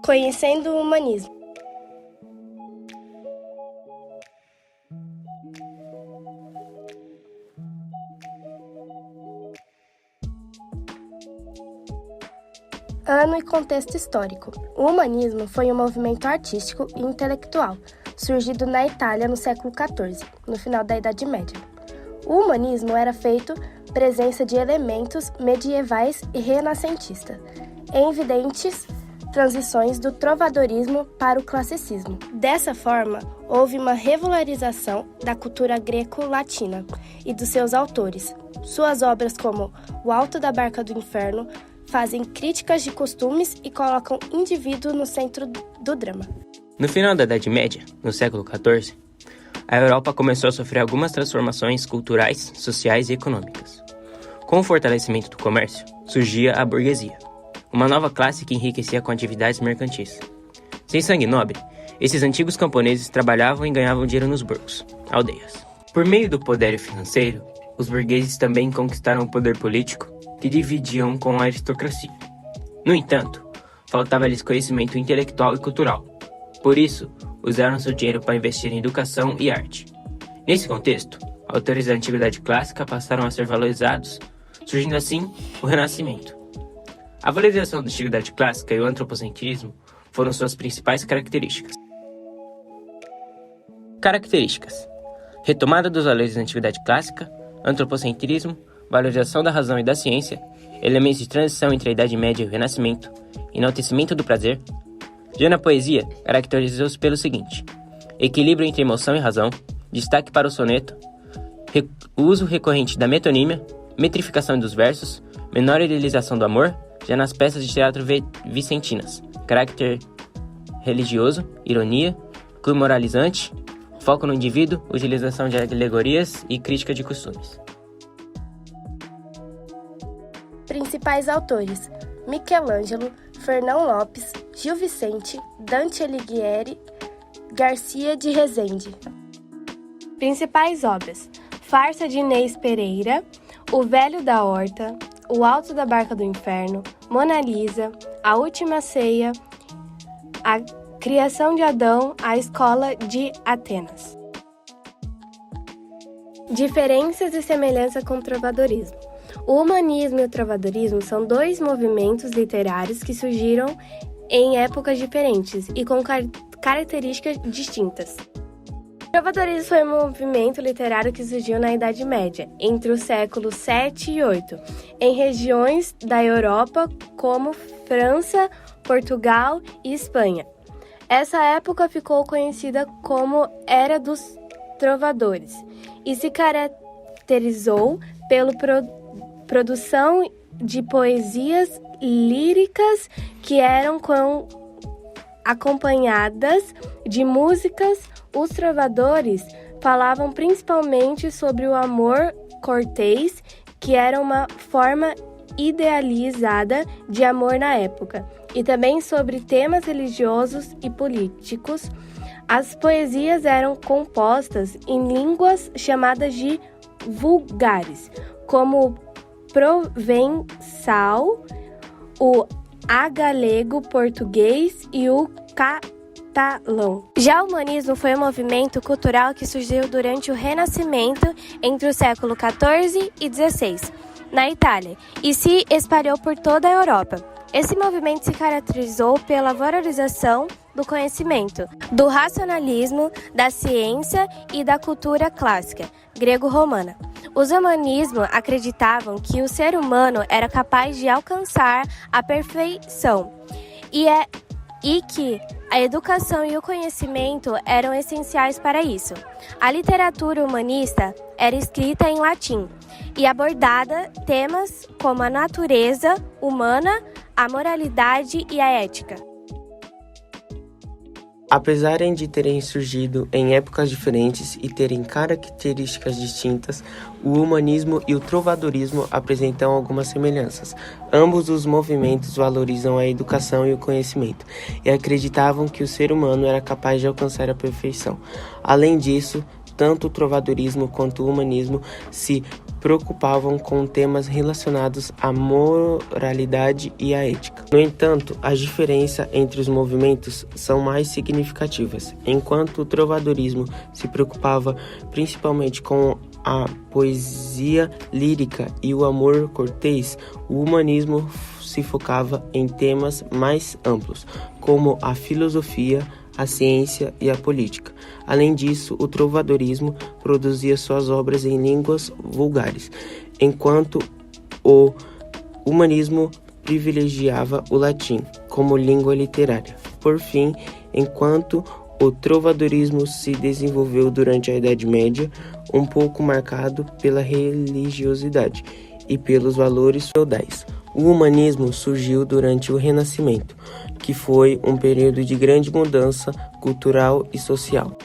Conhecendo o humanismo. Ano e contexto histórico. O humanismo foi um movimento artístico e intelectual, surgido na Itália no século XIV, no final da Idade Média. O humanismo era feito presença de elementos medievais e renascentistas, em evidentes transições do trovadorismo para o classicismo. Dessa forma, houve uma revalorização da cultura greco-latina e dos seus autores. Suas obras como O Alto da Barca do Inferno fazem críticas de costumes e colocam o indivíduo no centro do drama. No final da Idade Média, no século XIV, a Europa começou a sofrer algumas transformações culturais, sociais e econômicas. Com o fortalecimento do comércio, surgia a burguesia, uma nova classe que enriquecia com atividades mercantis. Sem sangue nobre, esses antigos camponeses trabalhavam e ganhavam dinheiro nos burgos, aldeias. Por meio do poder financeiro, os burgueses também conquistaram o poder político que dividiam com a aristocracia. No entanto, faltava-lhes conhecimento intelectual e cultural. Por isso, usaram seu dinheiro para investir em educação e arte. Nesse contexto, autores da Antiguidade Clássica passaram a ser valorizados, surgindo assim o Renascimento. A valorização da Antiguidade Clássica e o antropocentrismo foram suas principais características. Características: retomada dos valores da Antiguidade Clássica, antropocentrismo, valorização da razão e da ciência, elementos de transição entre a Idade Média e o Renascimento, enaltecimento do prazer. Já na poesia, caracterizou-se pelo seguinte: equilíbrio entre emoção e razão, destaque para o soneto, uso recorrente da metonímia, metrificação dos versos, menor idealização do amor. Já nas peças de teatro vicentinas, caráter religioso, ironia, cunho moralizante, foco no indivíduo, utilização de alegorias e crítica de costumes. Principais autores: Michelangelo, Fernão Lopes, Gil Vicente, Dante Alighieri, Garcia de Rezende. Principais obras: Farsa de Inês Pereira, O Velho da Horta, O Alto da Barca do Inferno, Mona Lisa, A Última Ceia, A Criação de Adão, A Escola de Atenas. Diferenças e semelhanças com o trovadorismo. O humanismo e o trovadorismo são dois movimentos literários que surgiram em épocas diferentes e com características distintas. O trovadorismo foi um movimento literário que surgiu na Idade Média, entre os séculos 7 e 8, em regiões da Europa como França, Portugal e Espanha. Essa época ficou conhecida como Era dos Trovadores e se caracterizou pela produção de poesias líricas que eram acompanhadas de músicas. Os trovadores falavam principalmente sobre o amor cortês, que era uma forma idealizada de amor na época, e também sobre temas religiosos e políticos. As poesias eram compostas em línguas chamadas de vulgares, como o provençal, o galego, português e o catalão. Já o humanismo foi um movimento cultural que surgiu durante o Renascimento entre o século XIV e XVI, na Itália, e se espalhou por toda a Europa. Esse movimento se caracterizou pela valorização do conhecimento, do racionalismo, da ciência e da cultura clássica grego-romana. Os humanismos acreditavam que o ser humano era capaz de alcançar a perfeição e que a educação e o conhecimento eram essenciais para isso. A literatura humanista era escrita em latim e abordava temas como a natureza humana, a moralidade e a ética. Apesar de terem surgido em épocas diferentes e terem características distintas, o humanismo e o trovadorismo apresentam algumas semelhanças. Ambos os movimentos valorizam a educação e o conhecimento, e acreditavam que o ser humano era capaz de alcançar a perfeição. Além disso, tanto o trovadorismo quanto o humanismo se preocupavam com temas relacionados à moralidade e à ética. No entanto, as diferenças entre os movimentos são mais significativas. Enquanto o trovadorismo se preocupava principalmente com a poesia lírica e o amor cortês, o humanismo se focava em temas mais amplos, como a filosofia, a ciência e a política. Além disso, o trovadorismo produzia suas obras em línguas vulgares, enquanto o humanismo privilegiava o latim como língua literária. Por fim, enquanto o trovadorismo se desenvolveu durante a Idade Média, um pouco marcado pela religiosidade e pelos valores feudais. O humanismo surgiu durante o Renascimento, que foi um período de grande mudança cultural e social.